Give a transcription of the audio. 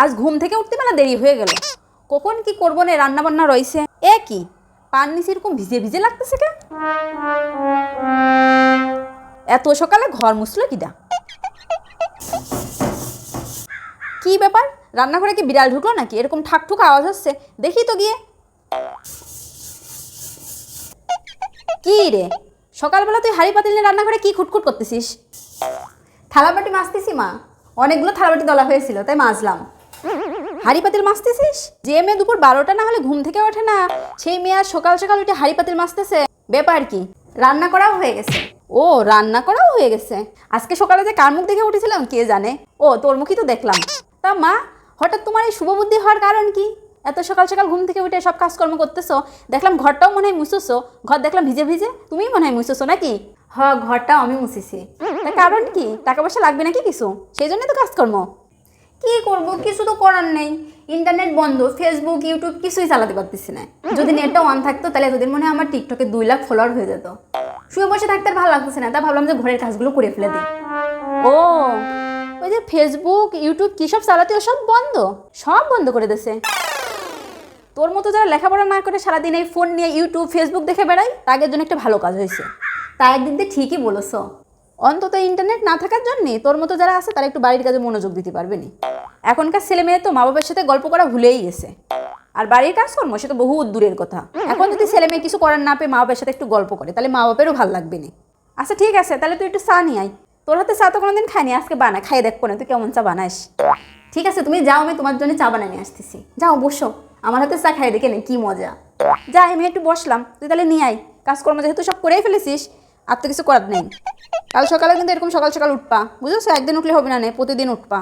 আজ ঘুম থেকে উঠতে বেলা দেরি হয়ে গেল। কখন কি করবো না, রান্না বান্না রয়েছে। এ কি পান নিচে এরকম ভিজে ভিজে লাগতেছে কে? এত সকালে ঘর মুছলো কিডা? কি ব্যাপার, রান্নাঘরে কি বিড়াল ঢুকলো নাকি? এরকম ঠাকঠুক আওয়াজ হচ্ছে, দেখি তো গিয়ে। কি রে, সকালবেলা তুই হাঁড়ি পাতিল নিয়ে রান্নাঘরে কি খুটখুট করতেছিস? থালাবাটি মাজতেছি মা, অনেকগুলো থালাবাটি দলা হয়েছিল তাই মাজলাম। হাঁড়ি পাতিল মাজতেছিস? যে মেয়ে দুপুর 12টা না হলে ঘুম থেকে ওঠে না, সেই মেয়ে আর সকাল সকাল উঠে হাঁড়ি পাতিল মাজতেছে? ব্যাপার কি? রান্না করাও হয়ে গেছে। ও, রান্না করাও হয়ে গেছে। আজকে সকালে যে কার মুখ দেখে উঠেছিলাম কে জানে। ও, তোর মুখই তো দেখলাম। তা মা, হঠাৎ তোমার এই শুভবুদ্ধি হওয়ার কারণ কি? এত সকাল সকাল ঘুম থেকে উঠে সব কাজকর্ম করতেছো, দেখলাম ঘরটাও মনে হয় মুছছো। ঘর দেখলাম ভিজে ভিজে, তুমিই মনে হয় মুছছো নাকি? হ্যাঁ, ঘরটাও আমি মুছেছি। তার কারণ কি? টাকা পয়সা লাগবে নাকি কিছু? সেই জন্যই তো কাজকর্ম। কি করব, কিছু তো করার নেই। ইন্টারনেট বন্ধ, ফেসবুক ইউটিউব কিছুই চালাতে পারতেছি না। যদি নেটটা অন থাকতো তাহলে এতদিন মনে হয় আমার টিকটকে 2 লাখ ফলোয়ার হয়ে যেত। শুয়ে বসে থাকতে আর ভালো লাগতেছে না, তা ভাবলাম যে ঘরের কাজগুলো করে ফেলে দিই। ও, ওই যে ফেসবুক ইউটিউব কী সব চালাতে, সব বন্ধ, সব বন্ধ করে দিয়েছে। তোর মতো যারা লেখাপড়া না করে সারাদিন এই ফোন নিয়ে ইউটিউব ফেসবুক দেখে বেড়াই, তাদের জন্য একটা ভালো কাজ হয়েছে। তা একদিক দিয়ে ঠিকই বলেছো। অন্তত ইন্টারনেট না থাকার জন্যে তোর মতো যারা আছে তারা একটু বাড়ির কাজে মনোযোগ দিতে পারবে না। এখনকার ছেলে মেয়ে তো মা বাবার সাথে গল্প করা ভুলেই গেছে, আর বাড়ির কাজকর্ম সে তো বহু দূরের কথা। এখন যদি ছেলে মেয়ে কিছু করার না পেয়ে মা বাবার সাথে একটু গল্প করে, তাহলে মা বাবারও ভালো লাগবে না। আচ্ছা ঠিক আছে, তাহলে তুই একটু চা নিয়ে আয়। তোর হাতে চা তো কোনোদিন খাইনি, আজকে বানা, খাইয়ে দেখবো না তুই কেমন চা বানাস। ঠিক আছে, তুমি যাও, আমি তোমার জন্য চা বানিয়ে নিয়ে আসতেছি। যাও বসো, আমার হাতে চা খাইয়ে দেখে নে কি মজা। যা, আমি একটু বসলাম, তুই তাহলে নিয়ে আয়। কাজকর্ম যেহেতু সব করেই ফেলেছিস, আর তো কিছু করার নেই। কাল সকালে কিন্তু এরকম সকাল সকাল উঠবা, বুঝেছো? একদিন উঠলে হবে না, প্রতিদিন উঠবা।